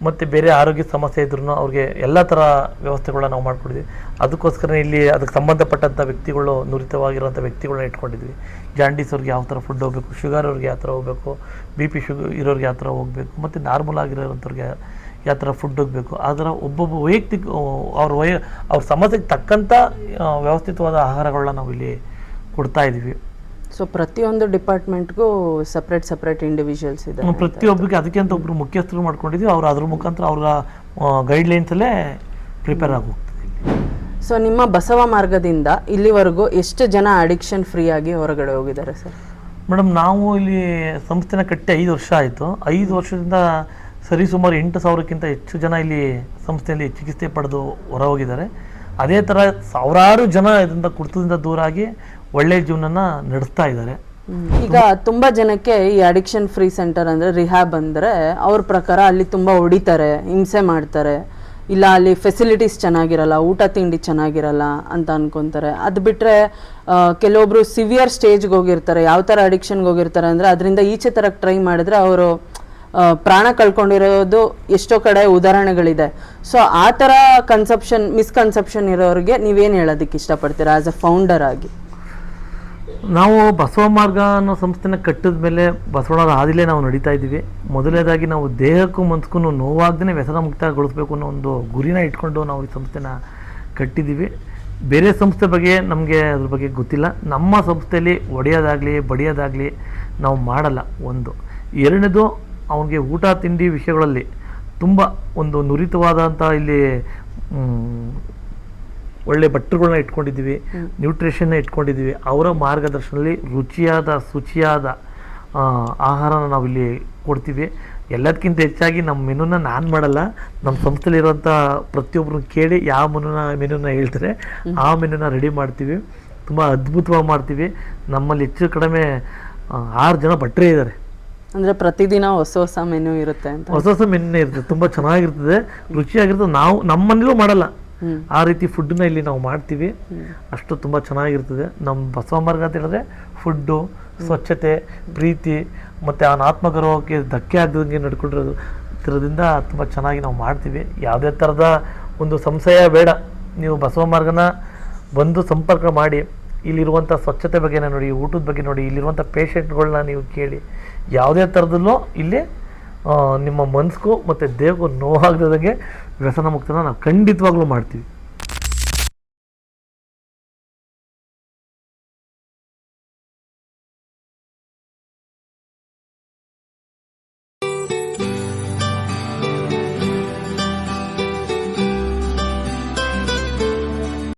ಮತ್ತು ಬೇರೆ ಆರೋಗ್ಯ ಸಮಸ್ಯೆ ಇದ್ರೂ ಅವ್ರಿಗೆ ಎಲ್ಲ ಥರ ವ್ಯವಸ್ಥೆಗಳನ್ನ ನಾವು ಮಾಡ್ಕೊಂಡಿದ್ವಿ. ಅದಕ್ಕೋಸ್ಕರ ಇಲ್ಲಿ ಅದಕ್ಕೆ ಸಂಬಂಧಪಟ್ಟಂಥ ವ್ಯಕ್ತಿಗಳು, ನುರಿತವಾಗಿರುವಂಥ ವ್ಯಕ್ತಿಗಳನ್ನ ಇಟ್ಕೊಂಡಿದ್ವಿ. ಜಾಂಡೀಸ್ ಅವ್ರಿಗೆ ಯಾವ ಥರ ಫುಡ್ ಹೋಗಬೇಕು, ಶುಗರ್ ಅವ್ರಿಗೆ ಯಾವ ಥರ ಹೋಗಬೇಕು, BP ಇರೋರಿಗೆ ಯಾವ ಥರ ಹೋಗಬೇಕು, ಮತ್ತು ನಾರ್ಮಲ್ ಆಗಿರೋಂಥವ್ರಿಗೆ ಯಾವ ಥರ ಫುಡ್ ಹೋಗಬೇಕು. ಆ ಥರ ಒಬ್ಬೊಬ್ಬ ವೈಯಕ್ತಿಕ ಅವ್ರ ಸಮಸ್ಯೆಗೆ ತಕ್ಕಂಥ ವ್ಯವಸ್ಥಿತವಾದ ಆಹಾರಗಳನ್ನ ನಾವು ಇಲ್ಲಿ ಕೊಡ್ತಾ ಇದ್ದೀವಿ. ಸೊ ಪ್ರತಿಯೊಂದು ಡಿಪಾರ್ಟ್ಮೆಂಟ್ಗೂ ಸಪ್ರೇಟ್ ಇಂಡಿವಿಜುವಲ್ಸ್ ಇದೆ. ಪ್ರತಿಯೊಬ್ಬರಿಗೆ ಅದಕ್ಕೆ ಅಂತ ಒಬ್ಬರು ಮುಖ್ಯಸ್ಥರು ಮಾಡ್ಕೊಂಡಿದ್ವಿ. ಅವರು ಅದ್ರ ಮುಖಾಂತರ ಅವರ ಗೈಡ್ಲೈನ್ಸಲ್ಲೇ ಪ್ರಿಪೇರ್ ಆಗಿ ಹೋಗ್ತದೆ. ಸೊ ನಿಮ್ಮ ಬಸವ ಮಾರ್ಗದಿಂದ ಇಲ್ಲಿವರೆಗೂ ಎಷ್ಟು ಜನ ಅಡಿಕ್ಷನ್ ಫ್ರೀ ಆಗಿ ಹೊರಗಡೆ ಹೋಗಿದ್ದಾರೆ ಸರ್? ಮೇಡಮ್, ನಾವು ಇಲ್ಲಿ ಸಂಸ್ಥೆನ ಕಟ್ಟಿ 5 ವರ್ಷ ಆಯಿತು. 5 ವರ್ಷದಿಂದ ಸರಿಸುಮಾರು 8,000ಕ್ಕಿಂತ ಹೆಚ್ಚು ಜನ ಇಲ್ಲಿ ಸಂಸ್ಥೆಯಲ್ಲಿ ಚಿಕಿತ್ಸೆ ಪಡೆದು ಹೊರ ಹೋಗಿದ್ದಾರೆ. ಅದೇ ಥರ ಸಾವಿರಾರು ಜನ ಇದರಿಂದ ಕುಡಿತದಿಂದ ದೂರ ಆಗಿ ಒಳ್ಳೆಯ ಜೀವನನ ನಡೆಸ್ತಾ ಇದ್ದಾರೆ. ಈಗ ತುಂಬಾ ಜನಕ್ಕೆ ಈ ಅಡಿಕ್ಷನ್ ಫ್ರೀ ಸೆಂಟರ್ ಅಂದ್ರೆ ರಿಹ್ಯಾಬ್ ಅಂದ್ರೆ ಅವ್ರ ಪ್ರಕಾರ ಅಲ್ಲಿ ತುಂಬಾ ಹೊಡಿತಾರೆ, ಹಿಂಸೆ ಮಾಡ್ತಾರೆ, ಇಲ್ಲ ಅಲ್ಲಿ ಫೆಸಿಲಿಟೀಸ್ ಚೆನ್ನಾಗಿರಲ್ಲ, ಊಟ ತಿಂಡಿ ಚೆನ್ನಾಗಿರಲ್ಲ ಅಂತ ಅನ್ಕೊಂತಾರೆ. ಅದು ಬಿಟ್ರೆ ಕೆಲವೊಬ್ರು ಸಿವಿಯರ್ ಸ್ಟೇಜ್ಗೆ ಹೋಗಿರ್ತಾರೆ. ಯಾವ ಥರ ಅಡಿಕ್ಷನ್ಗೆ ಹೋಗಿರ್ತಾರೆ ಅಂದರೆ ಅದರಿಂದ ಈಚೆ ತರಕ್ಕೆ ಟ್ರೈ ಮಾಡಿದ್ರೆ ಅವರು ಪ್ರಾಣ ಕಳ್ಕೊಂಡಿರೋದು ಎಷ್ಟೋ ಕಡೆ ಉದಾಹರಣೆಗಳಿದೆ. ಸೊ ಆ ಥರ ಮಿಸ್ಕನ್ಸೆಪ್ಷನ್ ಇರೋರಿಗೆ ನೀವೇನು ಹೇಳೋದಕ್ಕೆ ಇಷ್ಟಪಡ್ತೀರಾ ಆಸ್ ಅ ಫೌಂಡರ್ ಆಗಿ? ನಾವು ಬಸವ ಮಾರ್ಗ ಅನ್ನೋ ಸಂಸ್ಥೆನ ಕಟ್ಟಿದ ಮೇಲೆ ಬಸವಣ್ಣರ ಹಾದಿಲೇ ನಾವು ನಡೀತಾ ಇದ್ದೀವಿ. ಮೊದಲನೇದಾಗಿ ನಾವು ದೇಹಕ್ಕೂ ಮನಸ್ಗೂ ನೋವಾಗ್ದೇ ವ್ಯಸನ ಮುಕ್ತಗೊಳಿಸ್ಬೇಕು ಅನ್ನೋ ಒಂದು ಗುರಿನ ಇಟ್ಕೊಂಡು ನಾವು ಈ ಸಂಸ್ಥೆನ ಕಟ್ಟಿದ್ದೀವಿ. ಬೇರೆ ಸಂಸ್ಥೆ ಬಗ್ಗೆ ನಮಗೆ ಅದ್ರ ಬಗ್ಗೆ ಗೊತ್ತಿಲ್ಲ. ನಮ್ಮ ಸಂಸ್ಥೆಯಲ್ಲಿ ಒಡೆಯೋದಾಗಲಿ ಬಡಿಯೋದಾಗಲಿ ನಾವು ಮಾಡಲ್ಲ. ಒಂದು. ಎರಡನೇದು, ಅವನಿಗೆ ಊಟ ತಿಂಡಿ ವಿಷಯಗಳಲ್ಲಿ ತುಂಬ ಒಂದು ನುರಿತವಾದಂಥ ಇಲ್ಲಿ ಒಳ್ಳೆ ಭಟ್ರುಗಳನ್ನ ಇಟ್ಕೊಂಡಿದ್ದೀವಿ, ನ್ಯೂಟ್ರಿಷನ್ನ ಇಟ್ಕೊಂಡಿದ್ದೀವಿ. ಅವರ ಮಾರ್ಗದರ್ಶನದಲ್ಲಿ ರುಚಿಯಾದ ಶುಚಿಯಾದ ಆಹಾರನ ನಾವಿಲ್ಲಿ ಕೊಡ್ತೀವಿ. ಎಲ್ಲದಕ್ಕಿಂತ ಹೆಚ್ಚಾಗಿ ನಮ್ಮ ಮೆನುನ ನಾನು ಮಾಡಲ್ಲ, ನಮ್ಮ ಸಂಸ್ಥೆಲಿರುವಂಥ ಪ್ರತಿಯೊಬ್ಬರು ಕೇಳಿ ಯಾವ ಮೆನುನ ಹೇಳ್ತಾರೆ ಆ ಮೆನುನ ರೆಡಿ ಮಾಡ್ತೀವಿ. ತುಂಬ ಅದ್ಭುತವಾಗಿ ಮಾಡ್ತೀವಿ. ನಮ್ಮಲ್ಲಿ ಹೆಚ್ಚು ಕಡಿಮೆ 6 ಜನ ಭಟ್ರೇ ಇದ್ದಾರೆ. ಅಂದರೆ ಪ್ರತಿದಿನ ಹೊಸ ಮೆನು ಇರುತ್ತೆ ಅಂತ? ಹೊಸ ಮೆನುನೇ ಇರ್ತದೆ, ತುಂಬ ಚೆನ್ನಾಗಿರ್ತದೆ, ರುಚಿಯಾಗಿರ್ತದೆ. ನಾವು ನಮ್ಮನೇಲೂ ಮಾಡಲ್ಲ ಆ ರೀತಿ ಫುಡ್ಡನ್ನ ಇಲ್ಲಿ ನಾವು ಮಾಡ್ತೀವಿ. ಅಷ್ಟು ತುಂಬ ಚೆನ್ನಾಗಿರ್ತದೆ. ನಮ್ಮ ಬಸವ ಮಾರ್ಗ ಅಂತ ಹೇಳಿದ್ರೆ ಫುಡ್ಡು, ಸ್ವಚ್ಛತೆ, ಪ್ರೀತಿ ಮತ್ತು ಅವನ ಆತ್ಮಗೌರವಕ್ಕೆ ಧಕ್ಕೆ ಆಗದಂಗೆ ನಡ್ಕೊಂಡಿರೋದ್ರಿಂದ ತುಂಬ ಚೆನ್ನಾಗಿ ನಾವು ಮಾಡ್ತೀವಿ. ಯಾವುದೇ ಥರದ ಒಂದು ಸಂಶಯ ಬೇಡ. ನೀವು ಬಸವ ಮಾರ್ಗನ ಬಂದು ಸಂಪರ್ಕ ಮಾಡಿ. ಇಲ್ಲಿರುವಂಥ ಸ್ವಚ್ಛತೆ ಬಗ್ಗೆ ನೋಡಿ, ಊಟದ ಬಗ್ಗೆ ನೋಡಿ, ಇಲ್ಲಿರುವಂಥ ಪೇಷಂಟ್ಗಳನ್ನ ನೀವು ಕೇಳಿ. ಯಾವುದೇ ಥರದಲ್ಲೂ ಇಲ್ಲಿ ನಿಮ್ಮ ಮನಸ್ಸಿಗೂ ಮತ್ತು ದೇಹಕ್ಕೂ ನೋವಾಗದಂಗೆ ವ್ಯಸನ ಮುಕ್ತನ ನಾವು ಖಂಡಿತವಾಗ್ಲೂ ಮಾಡ್ತೀವಿ.